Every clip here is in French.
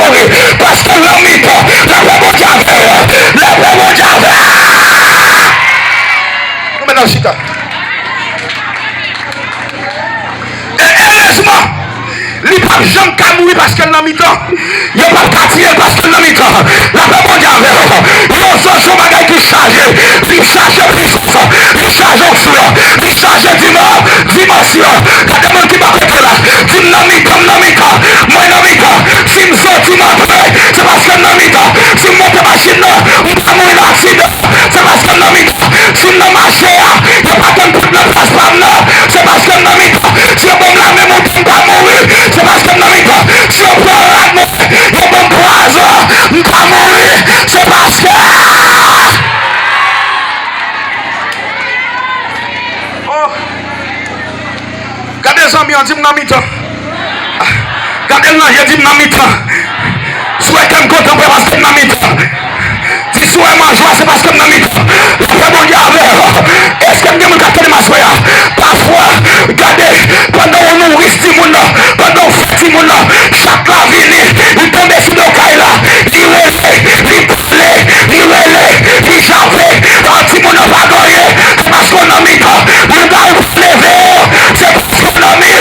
mourir. Parce que l'ami, la paix mon Dieu, la paix mon Dieu. Maintenant, chita. Et heureusement, il n'y a pas de gens qui mourir parce qu'elle n'a mis temps. Il n'y a pas de quartier parce qu'elle n'a mis temps. La paix mon Dieu, il y a son bagage qui charge. Il charge puissance. Il charge au feu. Il charge dimension. Quand des gens qui m'a fait là, tu n'as mis temps, n'a mis temps. Moi, n'a mis temps. Si je sortis ma paix, c'est parce qu'elle n'a mis temps. Si je monte machine, je ne vais pas mourir d'accident. C'est parce qu'elle n'a mis temps. Si je marche, il n'y a pas de temps de place par là. C'est parce qu'elle n'a mis temps. Si je bombe la même, je ne vais pas mourir. C'est parce qu'elle n'a mis temps. Si on prend la main, il y a bon poison. Je ne vais pas mourir. C'est parce que... Gardez les amis, on dit que je temps. Gardez les gens, je dis que je temps. Souhaitez me contempler parce que je temps. Si souhaitez ma joie, c'est parce que je temps. La paix mon Dieu avec. Est-ce que je me gâte de ma soie? Parfois, regardez, pendant qu'on nourrit ce monde, pendant qu'on fait ce monde, chaque la ville, il tombe sur nos cailles là. Il relève, il parlait, il relève, il javait. Quand il monde va gagner, c'est parce qu'on a mis temps. Il va lever, c'est parce qu'on a mis.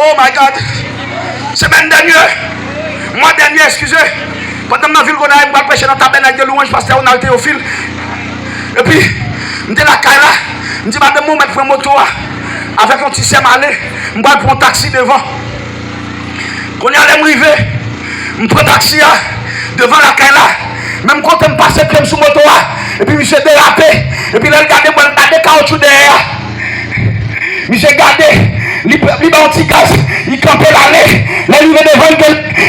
Oh my God. Semaine dernière, mois dernier, excusez, pendant que je vais prêcher dans la tabernacle de louange, parce qu'on a été au fil. Et puis, je dis la caille là, je dis madame, je vais prendre moto avec un petit sem aller, je vais prendre un taxi devant. Quand je vais m'arriver, je prends un taxi devant la caille là, même quand je passe le sur moto, et puis je dérapé, et puis je regarde le caoutchouc derrière. Je regarde. Il va un petit gaz, il campe l'année, il est devant, il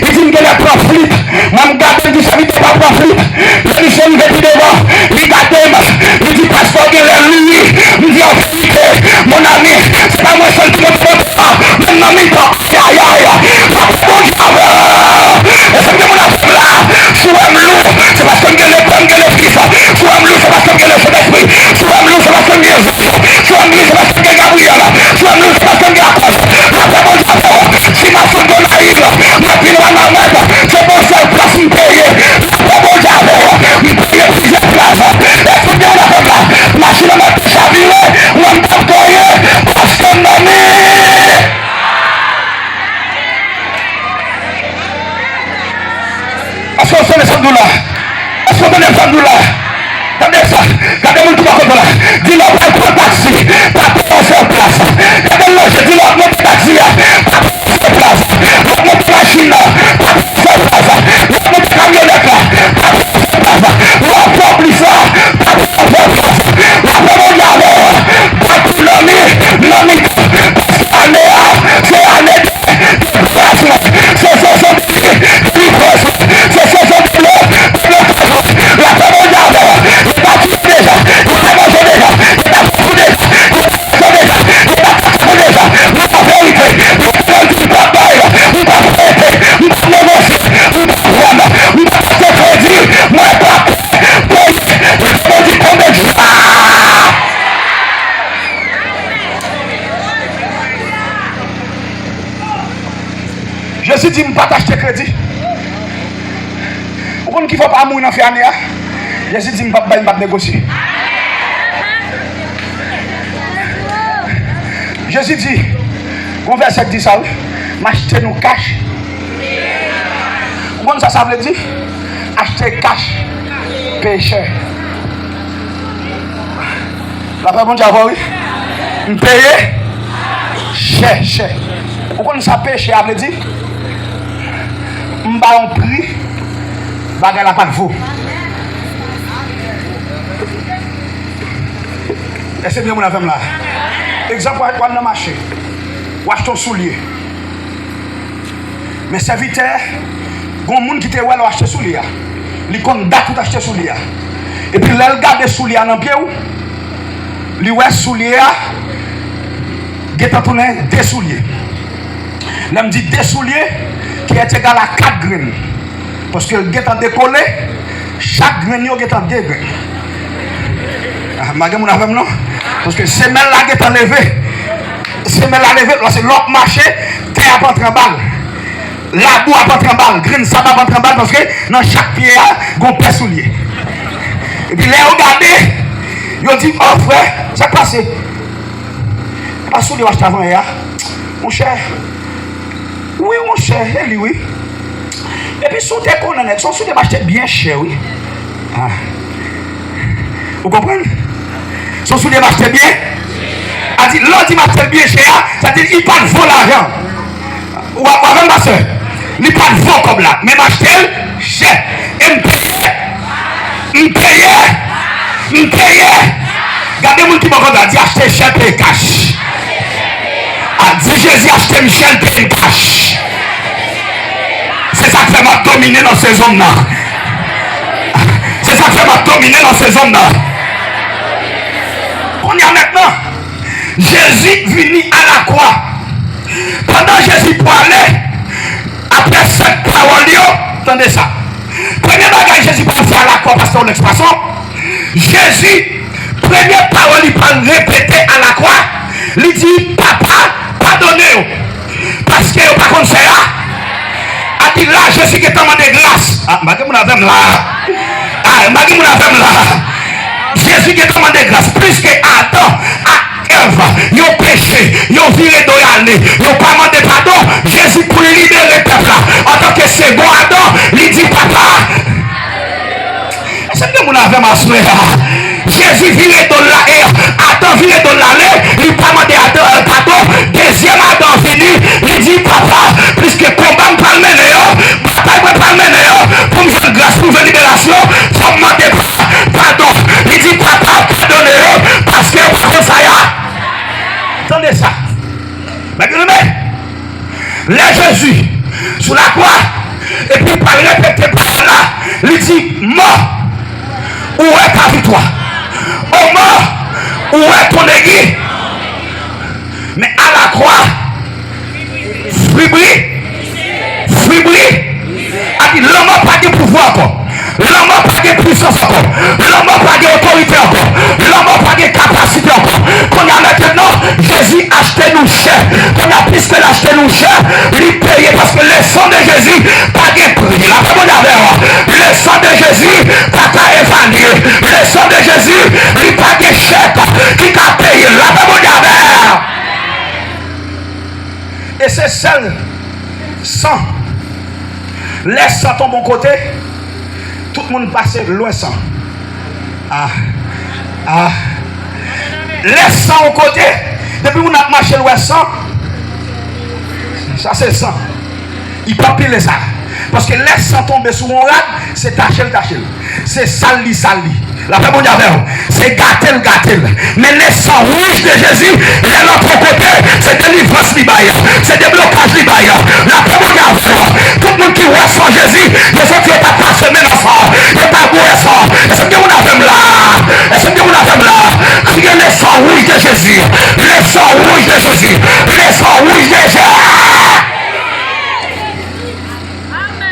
dit qu'il est profit. Moi, je garde, il dit ça, il n'est pas profit. Il dit qu'il est devant, il garde, il dit pasteur, il est lui, il dit en vérité, mon ami, c'est pas moi seul qui me fait pas, mon ami, aïe, et c'est que mon affaire là, sous un loup, c'est parce que je l'ai pas, je l'ai fils, sous un loup, c'est parce que je l'ai fait esprit, sous un loup, c'est parce que je l'ai fait, sous un loup, c'est parce que je l'ai Gabriel, sous un loup, c'est parce que je l'ai si ma femme de naïve, ma pile à ma mère, c'est bon seul place me payer. C'est bon j'avais, me payer plusieurs places. Est-ce que bien la femme là, machine à ma pêche à virer, ou on me tape coyer, parce que non est-ce qu'on se laisse en douleur? Est-ce qu'on se laisse en douleur? Regardez ça, regardez-moi tout le monde là. Dis-leur, prends un taxi, pas pour faire place. Regardez-le, je dis-leur, monte taxi, pas pour faire place. Monte machine, pas pour faire place. Monte camionnette, pas pour faire place. Monte plus ça, pas pour faire place. La parole de pas pour l'ami, c'est année de placement. C'est la parole Jésus dit, je ne vais pas t'acheter crédit. Vous comprenez qu'il ne faut pas mourir dans le année. Jésus dit, je ne vais pas négocier. Jésus dit, on verset dit ça, m'acheter nous cash. Vous comprenez ça veut dire? Acheter cash, payer cher. La paix, bon Dieu, oui. Me payer cher. Vous comprenez ça payer cher, veut dire? Je vais un prix, je la pas de vous. Et c'est bien mon affaire là. Exemple, on a marché, on achète un soulier. Mais serviteur, il y a des gens qui ont acheté un soulier. Ils ont date pour acheter un soulier. Et puis, ils regardent le soulier dans le pied. Ils voient le soulier, ils ont tourné deux souliers. Ils me dit deux souliers qui est égal à 4 graines. Parce que ils ont décollé, chaque graine est en 2 graines. Ah, je ne sais pas. Parce que c'est même là qui est enlevé. C'est même là enlevé. C'est l'autre marché, terre à pas en balle. La boue à pas en balle. Green ça va pas en balle parce que dans chaque pied, il y a un père soulier. Et puis, les regardez, ils dit, oh frère, ça passe. Pas soulier acheter avant hier. Mon cher. Oui, mon cher, lui, oui. Et puis, sous tes connaissances, son soulier acheté bien cher, oui. Ah. Vous comprenez? Son soulier acheté bien. A dit, l'autre il m'achète bien cher, ça dit, il pas de vol l'argent. Ou avant ma soeur, il pas de vol comme là, mais m'achète cher. Et me paye. Regardez mon qui m'a dit, acheter cher, paye cash. A dit, Jésus, acheter Michel, paye cash. C'est ça qui fait m'a dominer dans ces hommes-là. C'est ça qui fait m'a dominer dans ces hommes-là. On y a maintenant. Jésus venu à la croix. Pendant Jésus pour aller, après cette parole, attendez ça. Premier bagage Jésus pour faire à la croix, parce que l'expression, Jésus, première parole, il prend répéter à la croix, il dit, papa, pardonnez-vous. Parce que par contre, c'est là. A dit là, Jésus qui est en de grâce. Ah, Jésus qui est en de grâce, plus que Adam, ils ont péché, ils ont viré de l'année, ils n'ont pas demandé pardon. Jésus pour libérer le peuple en tant que second Adam, il dit papa. C'est bien mon avec ma soeur. Jésus viré de l'année, Adam viré de l'année, il n'a pas demandé pardon. Deuxième Adam venu, il dit papa, puisque combat me parle bataille me parle pour me faire grâce, pour me libération, il faut demander pardon. Il dit papa, pardonnez-le, parce que ça y a. Attendez ça. Maintenant, là Jésus, sur la croix, et puis par répéter par là, il dit, mort, où est ta victoire? Oh mort, où est ton aiguille? Mais à la croix, fribri, a dit, l'homme n'a pas de pouvoir encore. L'homme n'a pas de puissance encore. L'homme n'a pas d'autorité encore. L'homme n'a pas de capacité encore. Qu'on a maintenant, Jésus acheté nous cher. Qu'on a plus que l'acheter nous cher, lui payer parce que le sang de Jésus pas de prix. La parole d'avant. Le sang de Jésus pas qu'à évanouir. Le sang de Jésus, lui pas de chèque qui t'a payé. La parole d'avant. Et c'est seul sang. Laisse ça ton bon côté. Tout le monde passe loin sans. Laisse ça au côté. Depuis qu'on a marché loin sans. Ça c'est sang. Il ne peut pas piler ça. Parce que laisse ça tomber sur mon rad, c'est taché. C'est sali. La paix mon diable, c'est gâtel. Mais les sangs rouges de Jésus, de l'autre côté, c'est délivrance libaïa, c'est déblocage libaïa. La paix mon diable, tout le monde qui voit sans Jésus, les autres qui n'ont pas semé l'enfant, ils n'ont pas goûté sang. Est-ce que vous l'avez là? Criez les sangs rouges de Jésus, les sangs rouges de Jésus, les sangs rouges de Jésus.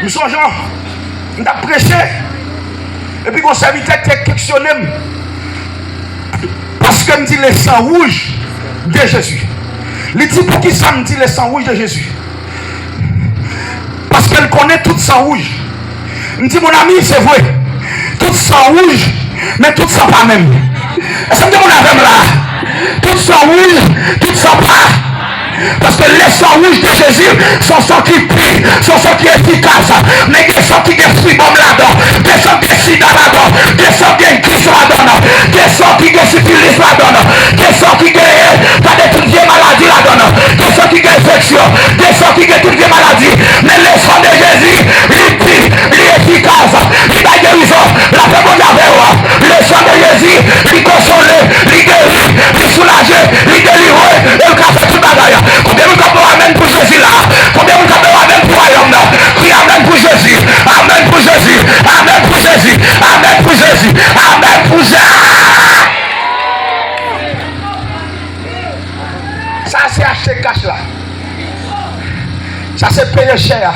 Nous sommes gens, nous avons prêché. Et puis, mon serviteur était questionné. Parce que me dit le sang rouge de Jésus. Il dit pour qui ça me dit le sang rouge de Jésus? Parce qu'elle connaît tout sang rouge. Il me dit, mon ami, c'est vrai. Tout sang rouge, mais tout sang pas même. Est-ce que mon ami là? Tout sang rouge, tout sang pas. Parce que les sangs rouges de Jésus sont ceux qui prient, sont ceux qui sont efficaces. Mais des sangs qui sont fribom là-dedans, des sangs qui sont sida là-dedans, des sangs qui sont Christ là-dedans, des sangs qui sont syphilis là-dedans, des sangs qui sont pas de toutes les maladies là-dedans, des sangs qui sont infection, des sangs qui sont toutes les maladies. Mais les sangs de Jésus, il prie, il est efficace, il a guérison, la paix mon diable. Le sang de Jésus, il console, il guérit, il soulage, il délivre, il casse tout bagaille. Combien de gens amène pour Jésus là? Combien de gens amène pour royaume là? Crie amen pour Jésus. Amen pour Jésus. Amen pour Jésus. Amen pour Jésus. Amen pour Jésus. Ça c'est acheter cash là. Ça c'est payer cher.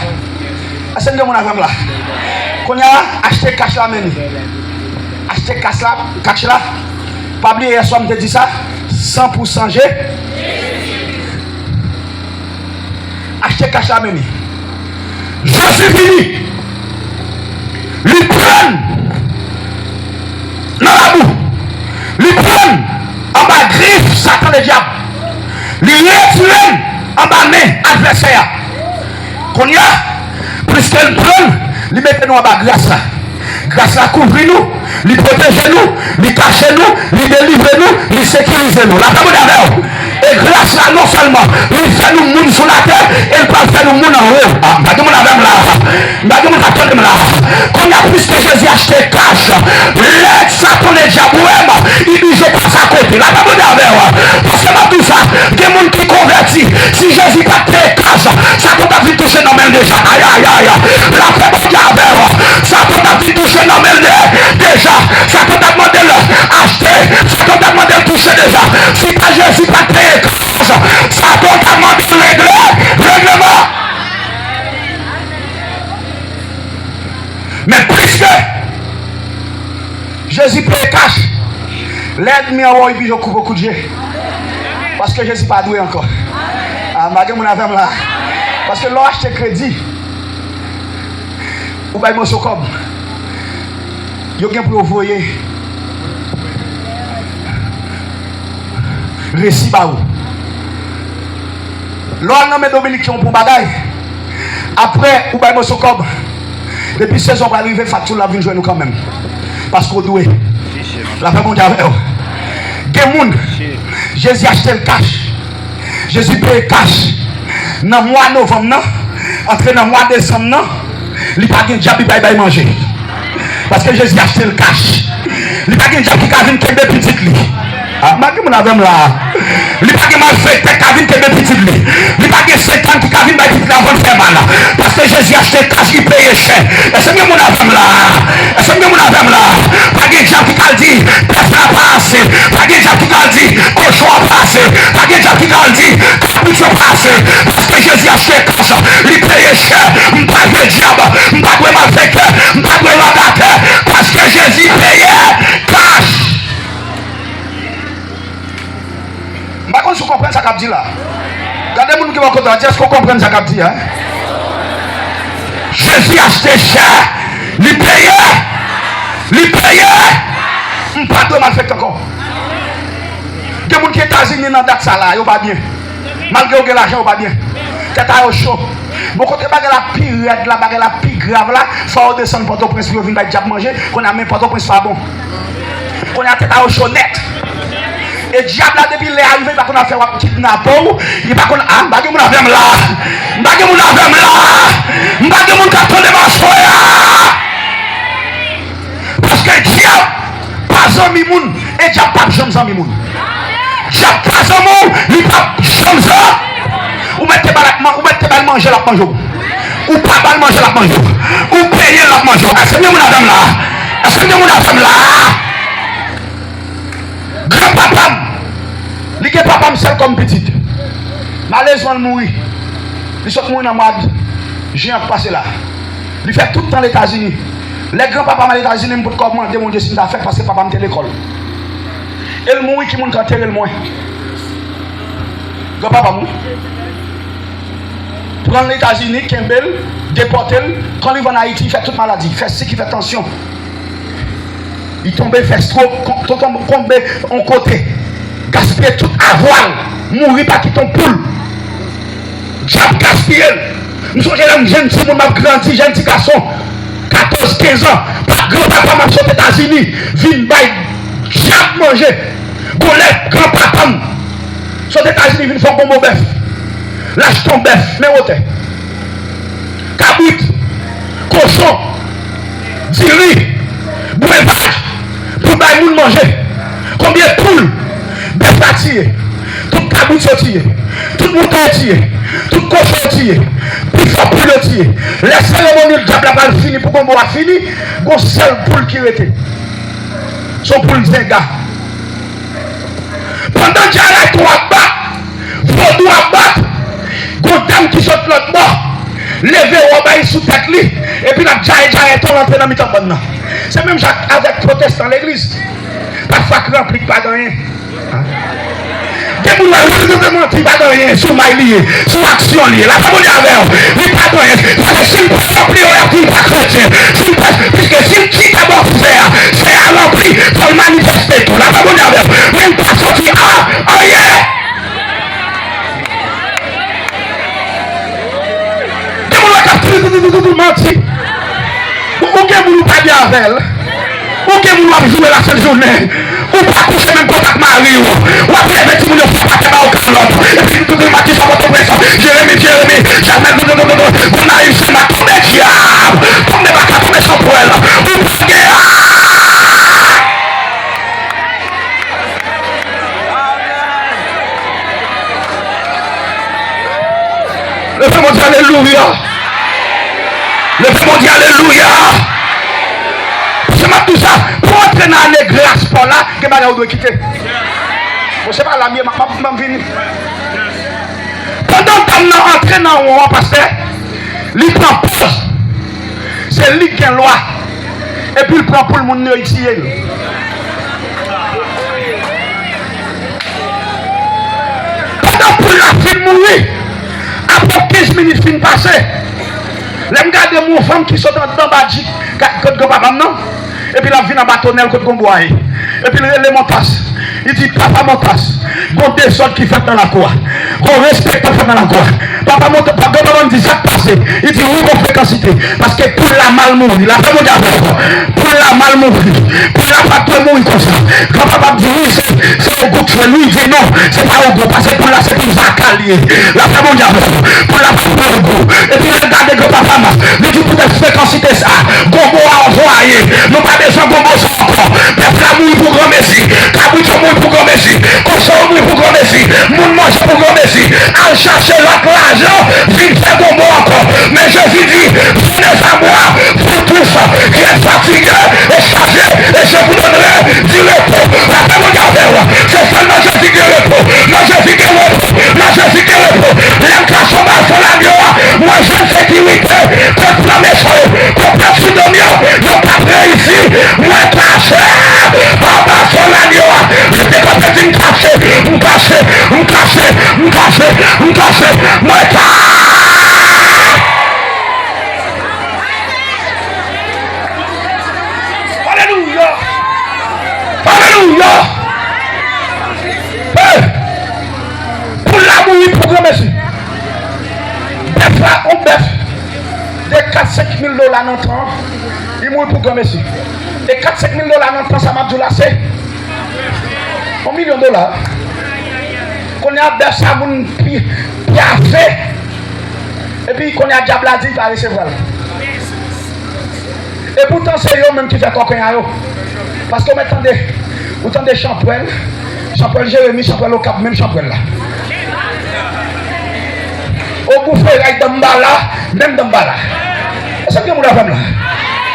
C'est de mon affaire là. Qu'on a acheté cash là même. Acheter cash là. Pas oublier hier soir me dit ça. 100% G. Acheter cash à mener. Jésus fini. Lui prendre dans la boue. Lui prendre en bas griffe Satan le diable. Lui retirer en bas main adversaire. Qu'on y a, plus qu'elle prend, lui mettez nous en bas grâce là. Grâce à couvrir nous, lui protéger nous, lui cacher nous, lui délivrer nous, lui sécuriser nous. La femme d'avant. Et grâce à non seulement, lui fait nous monde sur la terre, et pas faire nous monde en haut. Ah, pas de monde avec là. Pas de monde avec là. Quand il y a plus que Jésus acheté cash, l'aide Satan les diables, il dit je passe à côté. La femme d'avant. Parce que dans tout ça, des gens qui convertis, si Jésus pas fait cash, Satan t'a vu toucher nos mains déjà. Aïe aïe aïe. La femme d'avant. Satan t'a vu toucher nos mains déjà. Satan t'a demandé l'acheter. Satan t'a demandé le toucher déjà. Si pas Jésus pas fait Satan t'a demandé de règlement. Mais puisque Jésus paye cash, l'aide m'y envoie et puis je coupe beaucoup de Dieu. Parce que Jésus pas doué encore. Ah, malgré mon affaire là. Parce que l'on achète crédit. Ou bien mon socob. Il y a pour envoyer récit ba ou. L'on nomme Dominique qui ont pour bagaille. Après, ou bien mon socob. Depuis 16 ans, on va arriver, facture la vie jouer nous quand même. Parce qu'on doit. La femme on avait. Des monde. Jésus a acheté le cash. Jésus paye cash. Dans le mois de novembre, entre dans le mois de décembre, il n'y a pas de diable qui va manger. Parce que Jésus a acheté le cash. Il n'y a pas de diable qui va venir des petites lits. Ah, je ne sais pas. Il n'y a pas de malfaiteur qui va venir des petites lits. Il n'y a pas de Satan qui va venir des petites lits avant de faire mal. Parce que Jésus a acheté le cash qui paye cher. Est-ce que mon avem là? Est-ce que mon avem là? Pas de diable qui va dire, peste la passe. Pas de diable qui va dire, cochon a passé. Pas de diable qui va dire, capuche a passé. Parce que Jésus a acheté le cash. Il paye cher. Je ne pas de diable. Je ne pas de malfaiteur. Je ne pas de locataire. Parce que Jésus payait cash. Par contre, si vous comprenez ce qu'il dit là, regardez les gens qui vont comprendre. Est-ce que vous comprenez ce qu'il dit? Hein? Jésus a acheté cher, il payait, je ne pas de malfaiteur encore. Il y a des gens qui sont États-Unis dans la date ça là, ils ne pas bien. Malgré que l'argent, ils pas bien. Tête à chaud. Bon, quand tu as la pire raide, la pire grave là, il faut descendre pour ton prince, pour venir manger, qu'on a même pas ton prince pas bon. On a tête à chaud net. Et diable là depuis les arrivé pas qu'on a fait un kidnapping, il pas qu'on ah pas que mon avem là. Pas que mon avem là. Pas que mon carton de marche. Parce que diable pas ami moun et diable pas jamais ami moun. Diable pas ami moun, il pas jamais ça. Ou mettez balle manger la manger. Ou pas balle manger la manger. Ou payer la manger. Est-ce que mon avem là? Est-ce que mon avem là? Grand-papa, il est papa seul comme petite. Malheureusement, il mourit. Il sort mourir dans le mois de juin passé là. Il fait tout le temps les États-Unis. Les grands-papas aux États-Unis pour commander mon Dieu si fait parce que papa me à l'école. Et il mourit qui monte enterrer le moins. Grand-papa mourit. Prendre les États-Unis, Kimbel, déporter, quand il va en Haïti, il fait toute maladie. Il fait ce qui fait tension. Il tombe, il fait trop, tombe en côté. Gaspiller tout à voile. Mourir pas qui ton poule. Diable gaspiller. Nous sommes jeunes, jeune petit monde m'a grandi, jeune petit garçon. 14, 15 ans. Grand-papa m'a sorti aux États-Unis. Vine bail. Diable manger. Golette, grand-papa. Sorti aux États-Unis, vine faire bon bœuf. Lâche ton bœuf, mais où t'es? Cabrit. Cochon. Diri. Breuvage. Pour bailler moun manger. Combien de poules? Bœuf à tirer. Tout cabrit sorti. Tout mouton tiré. Tout cochon tiré. Puis faut poule tiré. Les cérémonies de diable va fini pour qu'on va fini. Gon seul poule qui était. Son poule zinga. Pendant que j'arrête tout à battre, vaudou à battre, gon dame qui saute l'autre bord. Lever ou abaye sous tête li. Et puis la j'arrête tout rentrer dans mi-temps bonne. C'est même avec protestant l'église. Parfois que n'implique pas de rien. vous ne mentez pas de rien, sous ma lié, sous action liée. La femme avec vous, pas de rien. Parce que si vous ne pouvez pas chrétien, puisque si vous quittez d'abord faire, c'est à l'empris pour manifester tout. La femme avec vous, même pas sortir, oh yeah! Vous mentez. Ou que vous ne pas bien avec elle. Ou que vous ne jouer la seule journée. Ou pas coucher même contact mari. Ou après avec tout le monde pas faire au calotte. Et puis tout le matin sur votre pression. Jérémie, jamais vous n'arrivez sur ma tombe diable. Tombez pas qu'à tomber sans poêle. Ou pas le fait mon Dieu, alléluia. Le fait mon Dieu, alléluia. C'est ma tout ça. Pour entrer dans les grâces pour là, que vous doit quitter. Vous savez pas la mienne, je vais venir. Pendant que vous entrez dans le roi pasteur, il prend pause. C'est lui qui a une loi. Et puis il prend pour le monde ici. Pendant que la fille mourir, après 15 minutes fin passées, je regarde mon femme qui sort dans le badji, quand papa non. Et puis la vie dans bâtonnel quand on boit. Et puis les montas. Il dit papa montas. Bon des sortes qui fait dans la cour. On respecte papa dans la cour. Papa monte, papa dit ça passé. Il dit oui mon fréquencité. Parce que pour la mal mourir, la femme pour la mal mourir, pour la pas mourir comme ça. Quand papa dit oui, c'est au goût de lui, il dit non, c'est pas au goût, parce que pour la c'est pour Zacalier. La femme pour la pas au goût. Et puis regardez que papa m'a dit pour la fréquencité ça. Gombo a envoyé. Nous pas besoin de gombo encore. Mais la mouille pour grand messie. Cabouchon mouille pour grand messie. Cochon mouille pour grand messie. Moun mange pour grand messie. À chercher l'autre l'argent, vite faire gombo encore. Mais je vous dis, venez à moi pour tous qui êtes fatigués et chargés. Et je vous donnerai du repos. La femme regardez-moi. C'est seulement je dis du repos. Non, je dis du repos. Non, je dis du repos. L'incasson va sur la gueule. Moi, je ne sécurité. Contre la maison. Contre la soudomia. Non, pas prêt ici. Moi, caché. Papa sur la gueule. Je t'ai pas fait une cachée. Une cachée. Une cachée. Une cachée. Une cachée. Moi, Alléluia. Alléluia. Pour l'amour, pour grand merci. Bœuf là, on bœuf. Des 4-5 000 $ dans le temps, il mourit pour grand merci. Et 4-5 000 $ dans le temps, ça m'a dit là, c'est $1 million. Qu'on a bœuf ça, mon piafé. Et puis qu'on a diable à dire, il va recevoir. Et pourtant, c'est eux même qui fait coquin à eux. Parce qu'on m'attend des champouelles. Champouelle Jérémie, champouelle au cap, même champouelle là. Au bouffé, là, d'Ambala, même d'Ambala. Est-ce que vous l'avez là?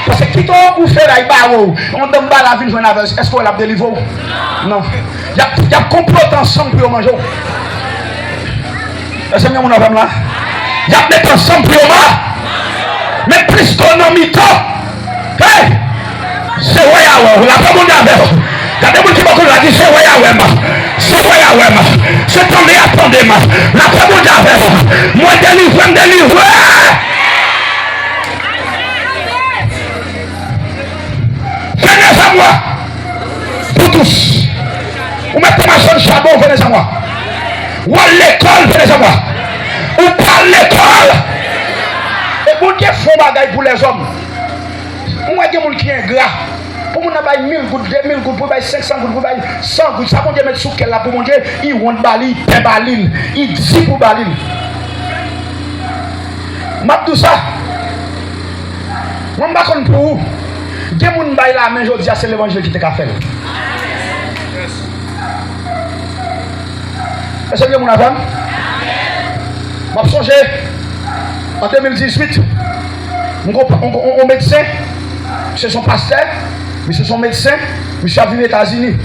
Parce que qui t'a bouffé là, il va où? On d'Ambala vient jouer avec. Est-ce qu'on l'a délivré? Non. Il y a complot ensemble pour manger. Est-ce que vous l'avez là? Il y a peut-être ensemble pour manger. Mais plus qu'on a mis temps. Hey! C'est Wayaway, la femme de la verre. Il y a des gens qui m'ont dit c'est Wayaway, c'est Wayaway. C'est attendez, la femme de la verre. Moi, délivre. Venez à moi. Pour tous. Vous mettez ma chaîne charbon, venez à moi. Ou à l'école, venez à moi. Ou pas l'école. Et vous qui font bagaille pour les hommes. Moi, il y a des gens qui sont gras. Pour moi, il y a 1000 gouttes, 2000 gouttes, pour 500 gouttes, pour 100 gouttes. Ça, mon Dieu, mettre sous quelle là pour mon Dieu, il want balil, il balil, il dit pour balil. M'a tout ça. Moi, je ne sais pas pour vous. Il y a des gens qui sont là, mais je dis, c'est l'évangile qui te fait. Est-ce que vous avez un je songe en 2018, mon médecin. C'est son pasteur, monsieur son médecin, monsieur a vu les États-Unis.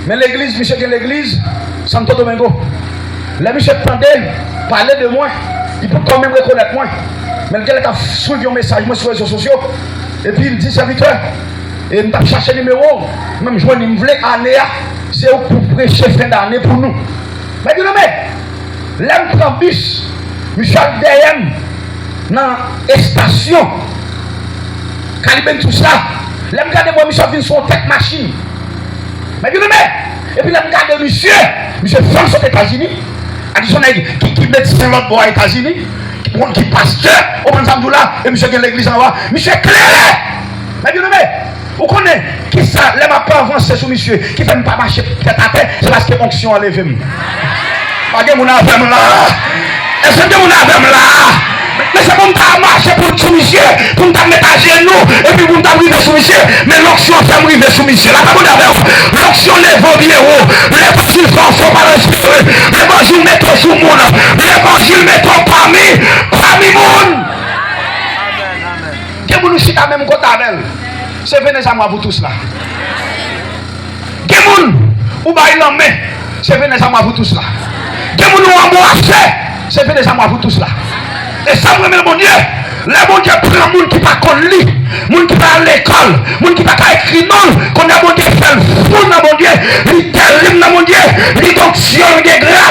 Mais l'église, monsieur qui est l'église, Santo Domingo. Les monsieur tendait parler de moi, il peut quand même reconnaître moi. Mais le gars a suivi un message moi sur les réseaux sociaux. Et puis il dit serviteur, et il m'a cherché le numéro, même je me voulais aller c'est pour prêcher fin d'année pour nous. Mais bien l'aime prend bus, Michel DM, dans la station, Caliben tout ça, l'aime garder moi, Michel vient sur tête machine. Mais bien et puis l'aime garder monsieur France aux États-Unis, additionnel qui médecin l'autre bois aux États-Unis, qui pasteur, au bon samedi là, et monsieur qui l'église en bas, monsieur clair. Mais bien vous connaissez qui ça, les m'a pas avancé sur monsieur, qui fait pas marcher tête à tête, c'est parce que l'onction a levé. Pas que mon avem là. Est-ce que mon avem là? Mais c'est pour me marcher pour le monsieur, pour me mettre à genoux, et puis pour me arriver sur monsieur, mais l'onction fait m'arriver sur monsieur. Là, pas mon avem. L'onction lève bien haut, l'évangile faut pas respirer, l'évangile mettre sur mon, l'évangile mettre parmi mon. Que vous nous citez même côté avec. C'est venez à moi vous tous là. Que vous ou baillez l'homme, c'est venez à moi vous tous là. Que vous nous embrassez, c'est venez à moi vous tous là. Et ça me remet mon Dieu. Le bon Dieu prend monde qui pas qu'on lit, monde qui pas à l'école, monde qui pas écrit non, qu'on a bon Dieu fait le fou dans mon Dieu, il termine dans mon Dieu, il donc si on dit